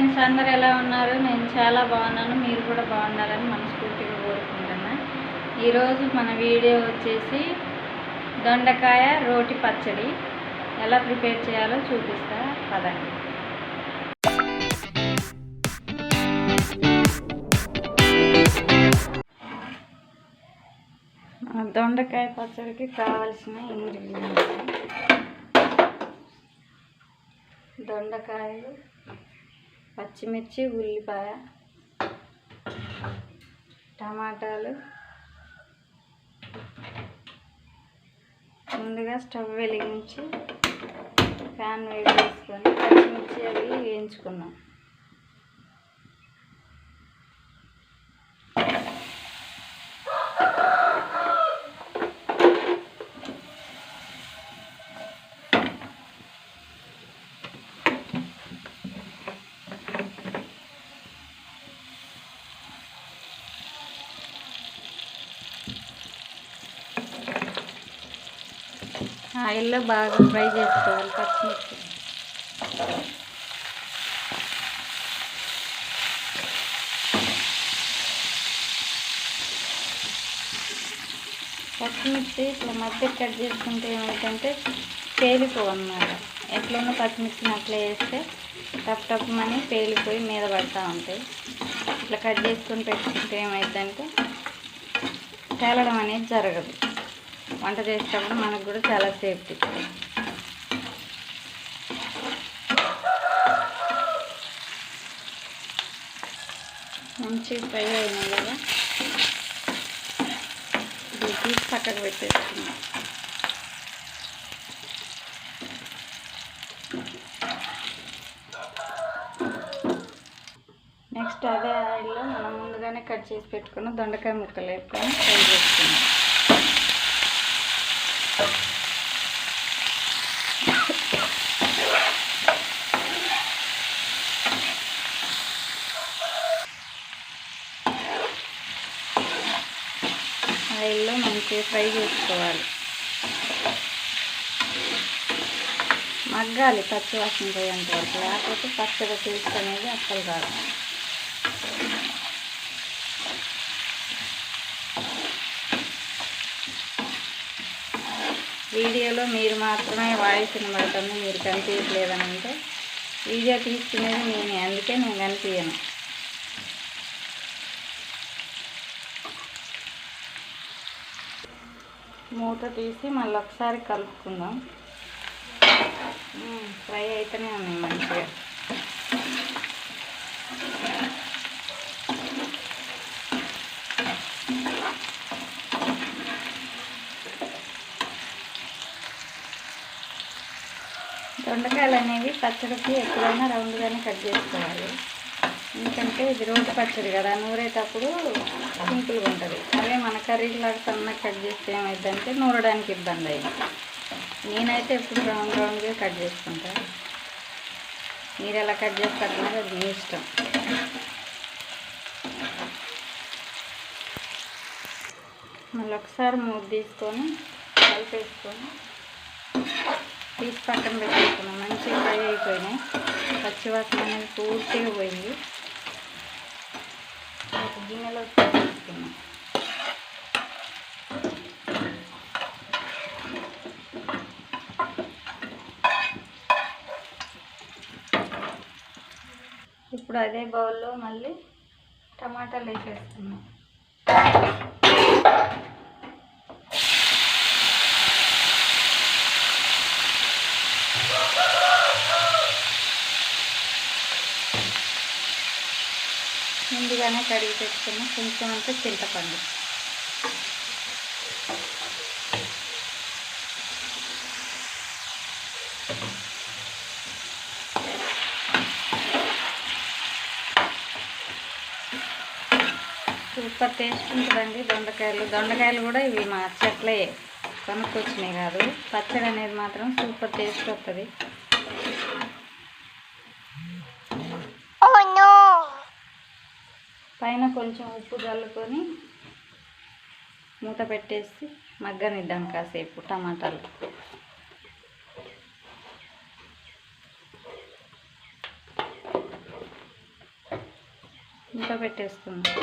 Friends, అందరు ఎలా ఉన్నారు? నేను చాలా బాగున్నాను. మీరు కూడా బాగుండాలని మనస్ఫూర్తిగా కోరుకుంటున్నా. ఈరోజు మన వీడియో వచ్చేసి దొండకాయ రోటి పచ్చడి ఎలా ప్రిపేర్ చేయాలో చూపిస్తా పదండి. దొండకాయ పచ్చడికి కావాల్సిన ఇంగ్రీడియంట్స్: దొండకాయలు, పచ్చిమిర్చి, ఉల్లిపాయ, టమాటాలు. ముందుగా స్టవ్ వెలిగించి ప్యాన్ వేడి చేసుకొని పచ్చిమిర్చి అవి వేయించుకున్నాం. ఆయిల్లో బాగా ఫ్రై చేసుకోవాలి పచ్చిమిర్చి. పచ్చిమిర్చి ఇట్లా మధ్య కట్ చేసుకుంటే ఏమిటంటే పేలిపోవన్నమాట. ఎట్లన్నా పచ్చిమిర్చిని అట్లా వేస్తే టప్మని పేలిపోయి మీద పడుతూ ఉంటాయి. ఇట్లా కట్ చేసుకొని పెట్టుకుంటే ఏమైందంటే పేలడం అనేది జరగదు. వంట చేసేటప్పుడు మనకు కూడా చాలా సేఫ్టీ. మంచి ఫ్రై అయినాయి కదా, ఇది తీసి పక్కకు పెట్టేసుకున్నాం. నెక్స్ట్ అదే ఆయిల్లో మనం ముందుగానే కట్ చేసి పెట్టుకున్న దొండకాయ ముక్కలు వేసుకొని ఫ్రై చేసుకున్నాం. ఆయిల్లో మంచిగా ఫ్రై చేసుకోవాలి, మగ్గాలి పచ్చి వాసన పోయేంత వరకు, లేకపోతే పచ్చడి టేస్ట్ అనేది అస్సలు రాదు. వీడియోలో మీరు మాత్రమే వాయిస్ వినబడుతుంది, మీరు కనిపించలేదని అంటే వీడియో తీసుకునేది నేనే, అందుకే నేను కనిపించను. మూత తీసి మళ్ళీ ఒకసారి కలుపుకుందాం. ఫ్రై అయితేనే ఉన్నాయి మంచిగా. దొండకాయలు అనేవి పచ్చడికి ఎప్పుడైనా రౌండ్గానే కట్ చేసుకోవాలి, ఎందుకంటే ఇది రోటి పచ్చడి కదా, నూరేటప్పుడు సింపుల్గా ఉంటుంది. అదే మన కర్రీలాగా సన్నగా కట్ చేస్తే ఏమైందంటే నూరడానికి ఇబ్బంది అయింది. నేనైతే ఎప్పుడు రౌండ్గా కట్ చేసుకుంటా. మీరు ఎలా కట్ చేస్తారన్నది అది మీ ఇష్టం. మళ్ళీ ఒకసారి మూత తీసుకొని కలిపేసుకొని తీసి పక్కన పెట్టేసుకున్నాం. మంచిగా ఫ్రై అయిపోయినాయి, పచ్చివాసన అనేది పూర్తిగా పోయింది. గిన్నెలో తీసుకున్నాం. ఇప్పుడు అదే బౌల్లో మళ్ళీ టమాటాలు వేసేస్తున్నాం. ముందుగానే కడిగి పెట్టుకున్న కొంచెం అంతా చింతపండు, సూపర్ టేస్ట్ ఉంటుందండి. దొండకాయలు కూడా ఇవి మా చెట్లే, కొనుక్కొచ్చినాయి కాదు. పచ్చడి అనేది మాత్రం సూపర్ టేస్ట్ వస్తుంది. పైన కొంచెం ఉప్పు చల్లుకొని మూత పెట్టేసి మగ్గనిద్దాం కాసేపు టమాటాలు. ఇంకా పెట్టేసుకుందాం.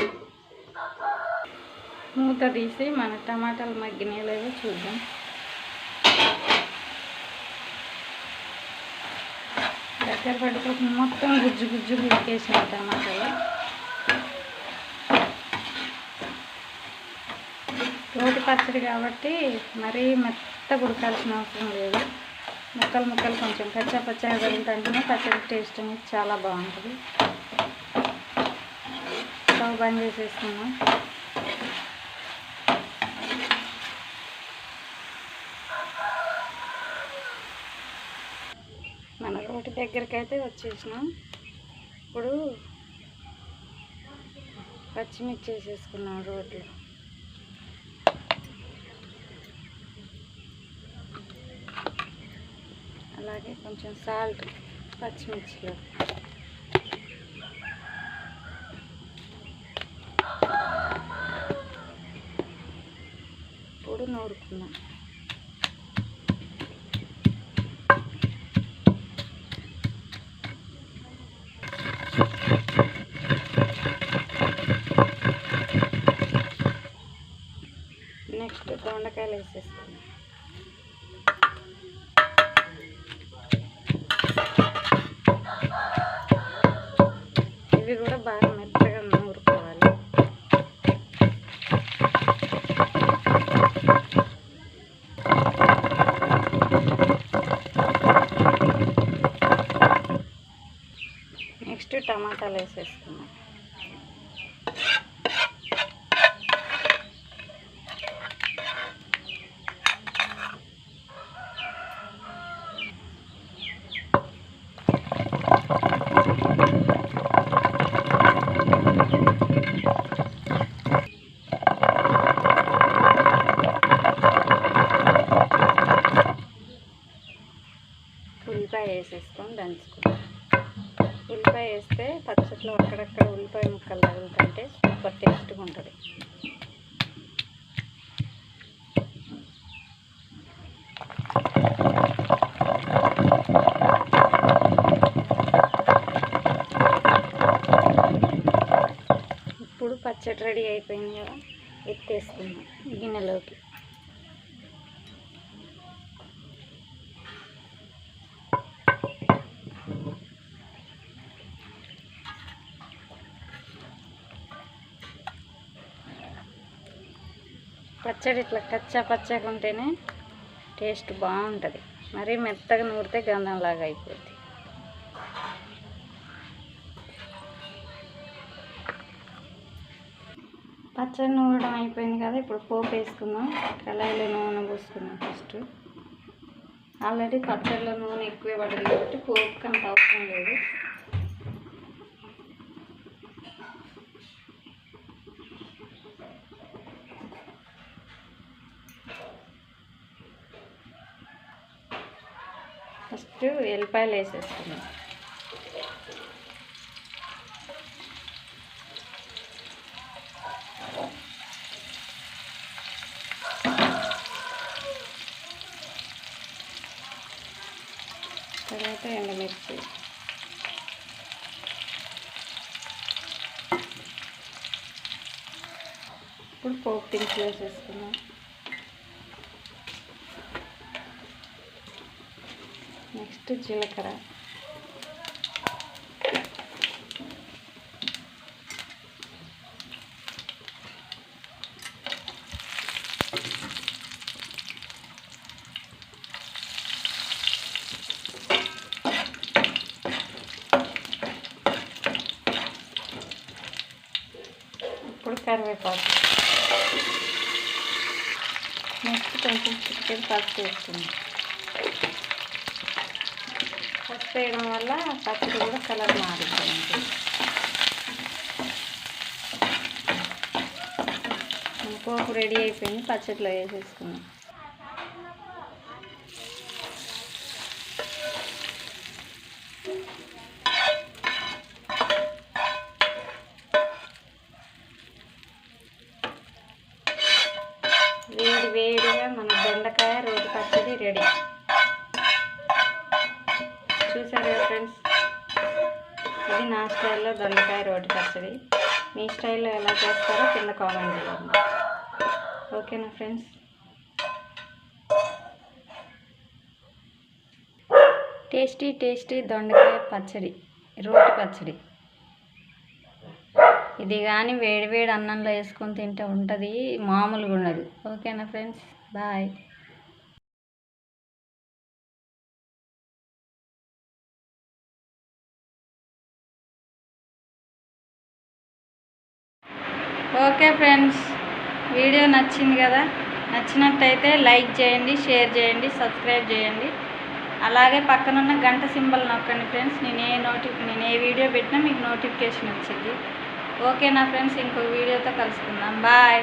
మూత తీసి మన టమాటాలు మగ్గినాయో లేదో చూద్దాం. దగ్గర పడిపోతుంది, మొత్తం గుజ్జు గుజ్జు ఉడికేసిన టమాటాలు. రోటి పచ్చడి కాబట్టి మరీ మెత్తగా ఉడకాల్సిన అవసరం లేదు. ముక్కలు ముక్కలు కొంచెం కచ్చా పచ్చగా తగులుతుంటేనే పచ్చడి టేస్ట్ అనేది చాలా బాగుంటుంది. స్టవ్ బంద్ చేసేసుకున్నాం. మన రోటి దగ్గరికి అయితే వచ్చేసినాం. ఇప్పుడు పచ్చిమిర్చి వేసేసుకున్నాం రోట్లో. అలాగే కొంచెం సాల్ట్ పచ్చిమిర్చిలో. ఇప్పుడు నూరుకున్నాం. నెక్స్ట్ దొండకాయలు వేసేసుకున్నాం. ఇవి కూడా బాగా మెత్తగా నూరుకోవాలి. నెక్స్ట్ టమాటాలు వేసేసుకున్నాం. ఉల్లిపాయ వేసేసుకొని దంచుకుంటాం. ఉల్లిపాయ వేస్తే పచ్చట్లో అక్కడక్కడ ఉల్లిపాయ ముక్కలు తగులుతుంటే సూపర్ టేస్ట్గా ఉంటుంది. ఇప్పుడు పచ్చడి రెడీ అయిపోయింది కదా, ఎత్తేసుకున్నాం గిన్నెలోకి. పచ్చడి ఇట్లా కచ్చా పచ్చగా ఉంటేనే టేస్ట్ బాగుంటుంది. మరీ మెత్తగా నూరితే గంధంలాగా అయిపోద్ది. పచ్చడి నూరడం అయిపోయింది కదా, ఇప్పుడు పోపు వేసుకుందాం. కళాయిలో నూనె పోసుకుందాం. ఫస్ట్ ఆల్రెడీ పచ్చడిలో నూనె ఎక్కువే పడుతుంది కాబట్టి పోపుకి అంత అవసరం లేదు. ఫస్ట్ ఎల్లిపాయలు వేసేసుకున్నాం. తర్వాత ఎండుమిర్చి, ఇప్పుడు పోపు దినుసులు వేసేసుకున్నాం. నెక్స్ట్ జీలకర్ర, ఇప్పుడు కరివేపాకు, నెక్స్ట్ కొంచెం చికెన్ పసుపు వేసుకుందాం. పసుపు వేయడం వల్ల పచ్చడి కూడా కలర్ మారిపోయింది. పోపు రెడీ అయిపోయింది, పచ్చడిలో వేసేసుకున్నాం. వేడి వేడిగా మన బెండకాయ రోటి పచ్చడి రెడీ. చూసారు కదా ఫ్రెండ్స్, ఇది నా స్టైల్లో దొండకాయ రోటి పచ్చడి. మీ స్టైల్లో ఎలా చేస్తారో కింద కామెంట్ చేయండి. ఓకేనా ఫ్రెండ్స్? టేస్టీ టేస్టీ దొండకాయ పచ్చడి, రోటి పచ్చడి. ఇది కానీ వేడి వేడి అన్నంలో వేసుకొని తింటే ఉంటుంది, మామూలుగా ఉండదు. ఓకేనా friends? Bye. Okay friends, video నచ్చింది కదా? నచ్చినట్టయితే లైక్ చేయండి, షేర్ చేయండి, సబ్స్క్రైబ్ చేయండి. అలాగే పక్కనున్న గంట సింబల్ నొక్కండి ఫ్రెండ్స్. నేను ఏ వీడియో పెట్టినా మీకు నోటిఫికేషన్ వచ్చింది. ఓకేనా ఫ్రెండ్స్? ఇంకో వీడియోతో కలుసుకుందాం. బాయ్.